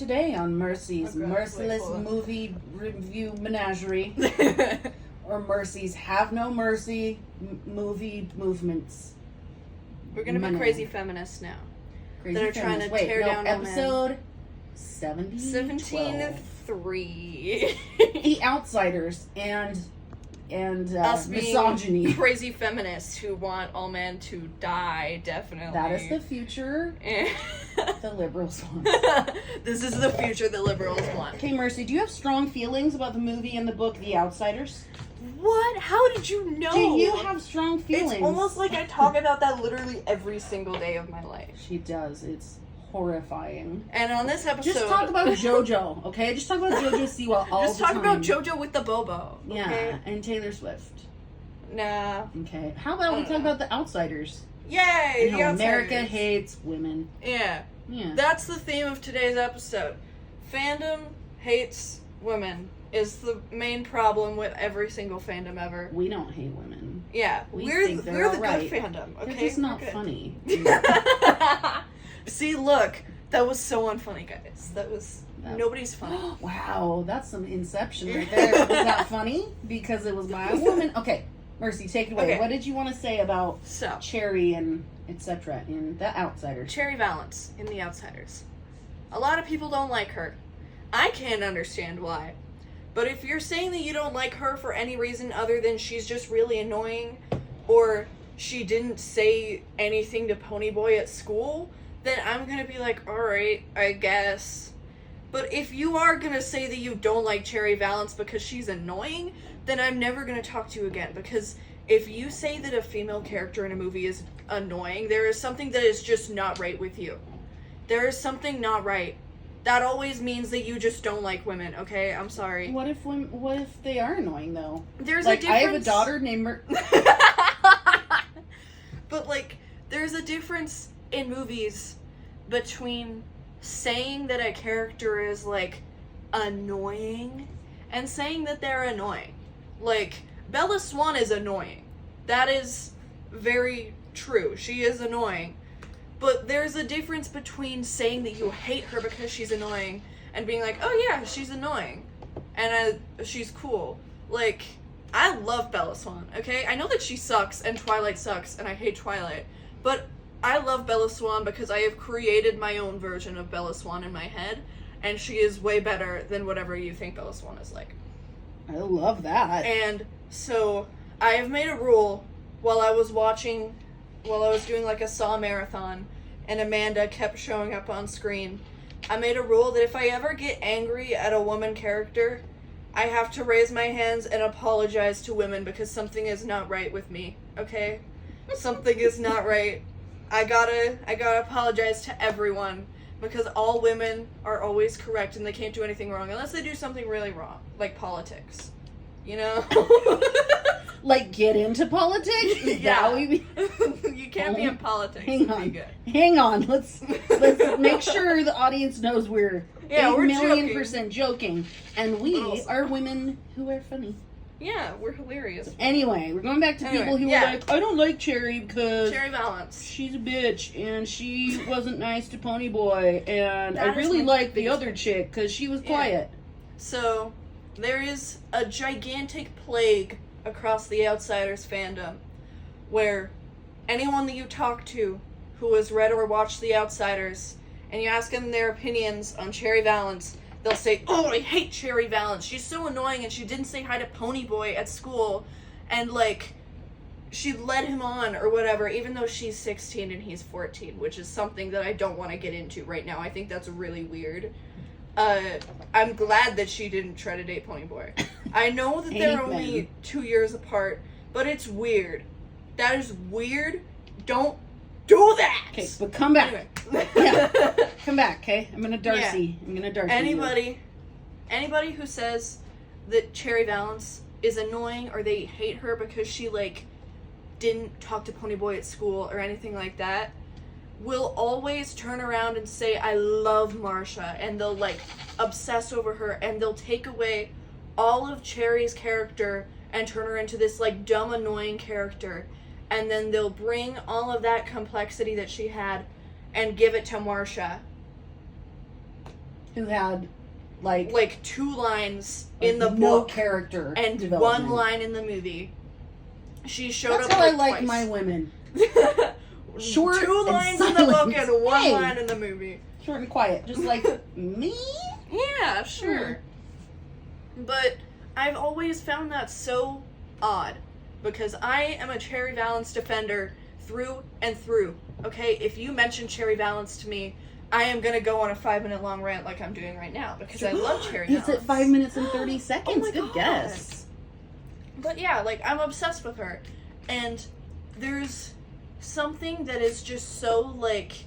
today on Mercy's Merciless hold on. Movie Review Menagerie. Or Mercy's Have No Mercy Movie Movements. We're gonna be crazy feminists now. Crazy that are trying to tear down all men. episode 17-3. The Outsiders and Us being misogyny. crazy feminists who want all men to die, definitely. That is the future the liberals want. This is the future the liberals want. Okay, Mercy, do you have strong feelings about the movie and the book The Outsiders? What? How did you know? Do you have strong feelings? It's almost like I talk about that literally every single day of my life. She does. It's horrifying. And on this episode... Just talk about JoJo, okay? Just talk about JoJo Siwa all Just the talk time. about JoJo with the Bobo, okay? Yeah, and Taylor Swift. Nah. Okay. How about we talk about The Outsiders? Yay! And how America hates women. Yeah. Yeah. That's the theme of today's episode. Fandom hates women is the main problem with every single fandom ever. We don't hate women. Yeah. We're the good fandom, okay? They're just not funny. See, look. That was so unfunny, guys. Nobody's funny. Wow, that's some Inception right there. Was that funny? Because it was by a woman? Okay, Mercy, take it away. Okay. What did you want to say about So, Cherry and etc. in The Outsiders? Cherry Valance in The Outsiders. A lot of people don't like her. I can't understand why. But if you're saying that you don't like her for any reason other than she's just really annoying, or she didn't say anything to Ponyboy at school, then I'm gonna be like, alright, I guess. But if you are gonna say that you don't like Cherry Valance because she's annoying, then I'm never gonna talk to you again. Because if you say that a female character in a movie is annoying, there is something that is just not right with you. There is something not right. That always means that you just don't like women, okay? I'm sorry. What if they are annoying, though? There's like, a difference. I have a daughter named But, like, there's a difference in movies between saying that a character is, like, annoying and saying that they're annoying. Like, Bella Swan is annoying. That is very true. She is annoying. But there's a difference between saying that you hate her because she's annoying and being like, oh yeah, she's annoying. And she's cool. Like, I love Bella Swan, okay? I know that she sucks and Twilight sucks and I hate Twilight. But I love Bella Swan because I have created my own version of Bella Swan in my head. And she is way better than whatever you think Bella Swan is like. I love that. And so I have made a rule while I was doing like a Saw marathon and Amanda kept showing up on screen. I made a rule that if I ever get angry at a woman character, I have to raise my hands and apologize to women because something is not right with me, okay? Something is not right. I gotta apologize to everyone because all women are always correct and they can't do anything wrong unless they do something really wrong, like politics. You know? Like, get into politics? Is Yeah. that what you You can't be in politics Hang to on. be good. Hang on. Let's make sure the audience knows we're 8,000,000% joking. And we are women who are funny. Yeah, we're hilarious. Anyway, we're going back to people who are like, I don't like Cherry because Cherry Valance. she's a bitch and she wasn't nice to Ponyboy and That I is really my like the biggest other chick because she was quiet. So, there is a gigantic plague across the Outsiders fandom where anyone that you talk to who has read or watched The Outsiders and you ask them their opinions on Cherry Valance, they'll say, oh, I hate Cherry Valance. She's so annoying and she didn't say hi to Ponyboy at school and, like, she led him on or whatever, even though she's 16 and he's 14, which is something that I don't want to get into right now. I think that's really weird. I'm glad that she didn't try to date Ponyboy. I know that they're only 2 years apart, but it's weird. That is weird. Don't do that! Okay, but come back. Anyway. Yeah. Come back, okay? I'm gonna Darcy. I'm gonna Darcy Anybody who says that Cherry Valance is annoying or they hate her because she, like, didn't talk to Ponyboy at school or anything like that will always turn around and say, I love Marsha, and they'll, like, obsess over her, and they'll take away all of Cherry's character and turn her into this, like, dumb, annoying character, and then they'll bring all of that complexity that she had and give it to Marsha. who had like 2 lines in the book, no character, and 1 line in the movie. She showed That's up. How like I like twice. my women. Short 2 lines and in the book silent. and 1 Hey. line in the movie. Short and quiet, just like me. Yeah, sure. But I've always found that so odd, because I am a Cherry Valance defender through and through. Okay, if you mention Cherry Valance to me, I am gonna go on a 5-minute long rant like I'm doing right now, because I love Cherry Valance. It's at 5 minutes and 30 seconds. Oh my Good God. guess. But yeah, like, I'm obsessed with her. And there's something that is just so, like,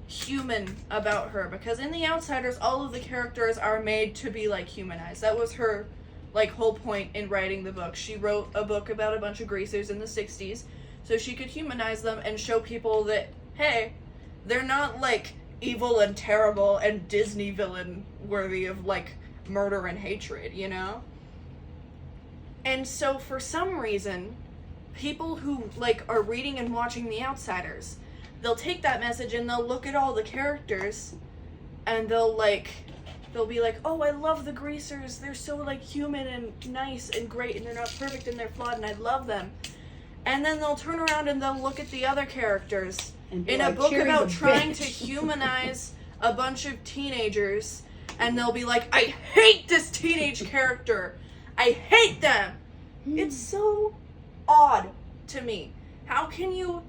human about her. Because in The Outsiders, all of the characters are made to be, like, humanized. That was her, like, whole point in writing the book. She wrote a book about a bunch of greasers in the 60s, so she could humanize them and show people that, hey, they're not, like, evil and terrible and Disney villain worthy of, like, murder and hatred, you know? And so, for some reason, people who, like, are reading and watching The Outsiders, they'll take that message and they'll look at all the characters, and they'll be like, oh, I love the greasers, they're so, like, human and nice and great, and they're not perfect and they're flawed, and I love them. And then they'll turn around and they'll look at the other characters in a book about trying to humanize a bunch of teenagers, and they'll be like, I hate this teenage character! I hate them! It's so odd to me. How can you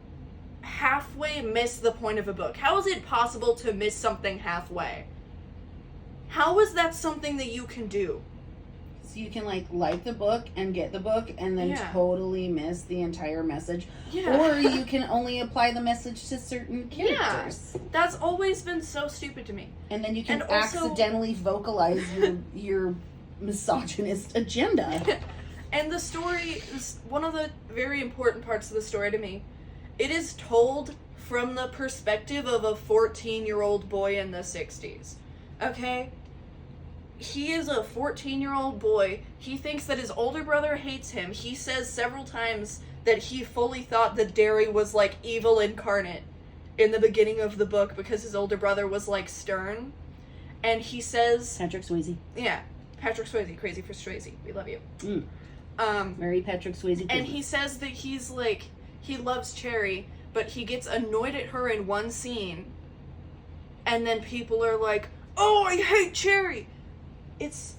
halfway miss the point of a book? How is it possible to miss something halfway? How is that something that you can do? So you can like the book and get the book and then totally miss the entire message. Yeah. Or you can only apply the message to certain characters. Yeah. That's always been so stupid to me. And then you can accidentally vocalize your misogynist agenda. And the story is one of the very important parts of the story to me. It is told from the perspective of a 14-year-old boy in the 60s. Okay? He is a 14-year-old boy. He thinks that his older brother hates him. He says several times that he fully thought that Derry was, like, evil incarnate in the beginning of the book because his older brother was, like, stern. And he says... Patrick Swayze. Yeah. Patrick Swayze. Crazy for Swayze. We love you. Mary Patrick Swayze. And he says that he's, like, he loves Cherry, but he gets annoyed at her in one scene. And then people are like, oh, I hate Cherry! It's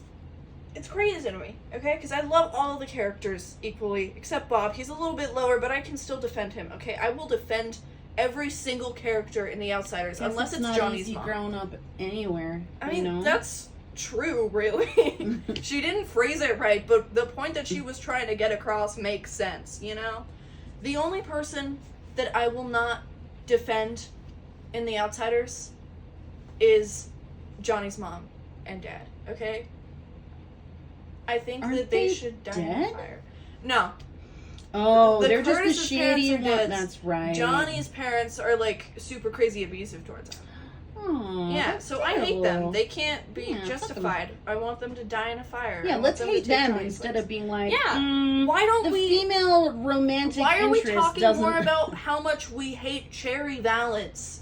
crazy to me, okay? Because I love all the characters equally, except Bob. He's a little bit lower, but I can still defend him, okay? I will defend every single character in The Outsiders, unless it's not Johnny's easy mom. Grown up anywhere. I mean, you know? That's true, really. She didn't phrase it right, but the point that she was trying to get across makes sense, you know? The only person that I will not defend in The Outsiders is Johnny's mom and dad, okay? I think that they should die in fire. No. Oh, The they're Curtis's just the shady parents are one. dead. That's right. Johnny's parents are, like, super crazy abusive towards him. Aww, Yeah, so I hate them. They can't be justified. I want them to die in a fire. Yeah, let's hate them instead of being like, why don't the we... female romantic Why are we interest talking doesn't... more about how much we hate Cherry Valance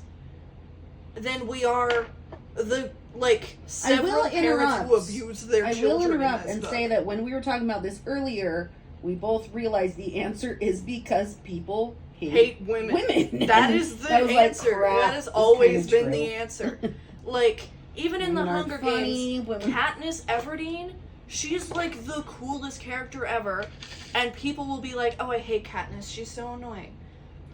than we are the, like, several parents who abuse their children? I will interrupt and say that when we were talking about this earlier, we both realized the answer is because people hate women. That is the answer. That has always been the answer. Like, even in the Hunger Games, Katniss Everdeen, she's like the coolest character ever, and people will be like, oh, I hate Katniss, she's so annoying.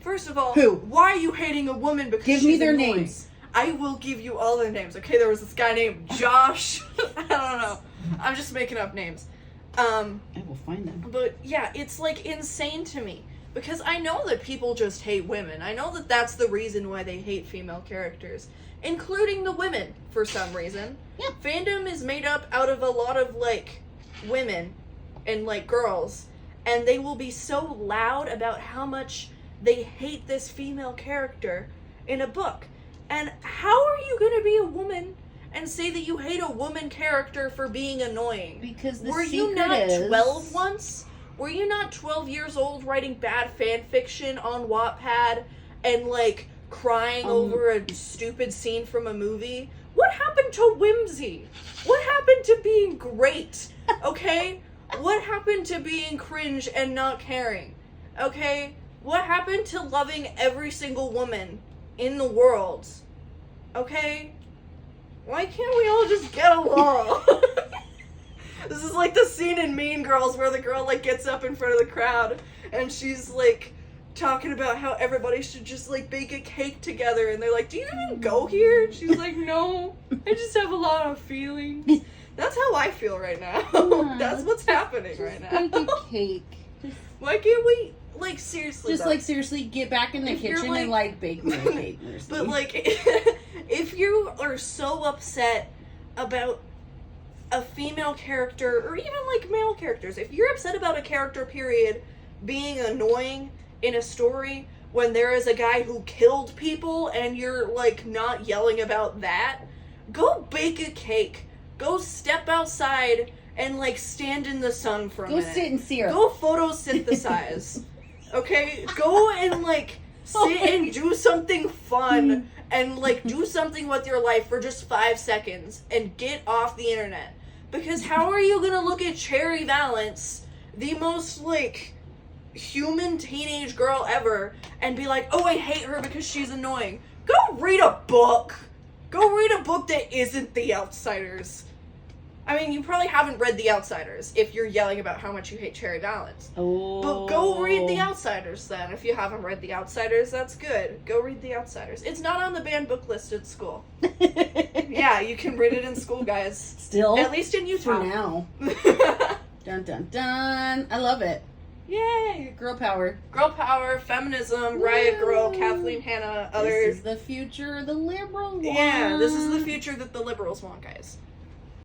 First of all, why are you hating a woman because she's Give me their annoying? names. I will give you all their names. Okay, there was this guy named Josh. I don't know. I'm just making up names. I will find them. But yeah, it's like insane to me. Because I know that people just hate women. I know that that's the reason why they hate female characters. Including the women, for some reason. Yeah. Fandom is made up out of a lot of, like, women and, like, girls. And they will be so loud about how much they hate this female character in a book. And how are you going to be a woman and say that you hate a woman character for being annoying? Because the Were you not 12 once? Were you not 12 years old writing bad fan fiction on Wattpad and, like, crying over a stupid scene from a movie. What happened to whimsy? What happened to being great? Okay? What happened to being cringe and not caring? Okay? What happened to loving every single woman in the world? Okay? Why can't we all just get along? This is like the scene in Mean Girls where the girl, like, gets up in front of the crowd and she's, like, talking about how everybody should just, like, bake a cake together, and they're like, do you even go here? And she's like, no, I just have a lot of feelings. That's how I feel right now. That's what's happening right now. Bake a cake. Why can't we, like, seriously, just, though, like, seriously get back in the kitchen like, and, like, bake my cake. But, like, if you are so upset about a female character, or even, like, male characters, if you're upset about a character, period, being annoying in a story when there is a guy who killed people and you're, like, not yelling about that, go bake a cake. Go step outside and, like, stand in the sun for a minute. Go sit in syrup. Go photosynthesize. Okay? Go and, like, sit and do something fun and, like, do something with your life for just 5 seconds and get off the internet. Because how are you gonna look at Cherry Valance, the most, like, human teenage girl ever, and be like, oh, I hate her because she's annoying? Go read a book. Go read a book that isn't The Outsiders. I mean, you probably haven't read The Outsiders if you're yelling about how much you hate Cherry Valance. Oh. But go read The Outsiders then. If you haven't read The Outsiders, that's good. Go read The Outsiders. It's not on the banned book list at school. Yeah, you can read it in school, guys. Still? At least in Utah. For now. Dun dun dun. I love it. Yay! Girl power. Girl power, feminism, Riot Girl, Kathleen Hanna, others. This is the future the liberals want. Yeah, this is the future that the liberals want, guys.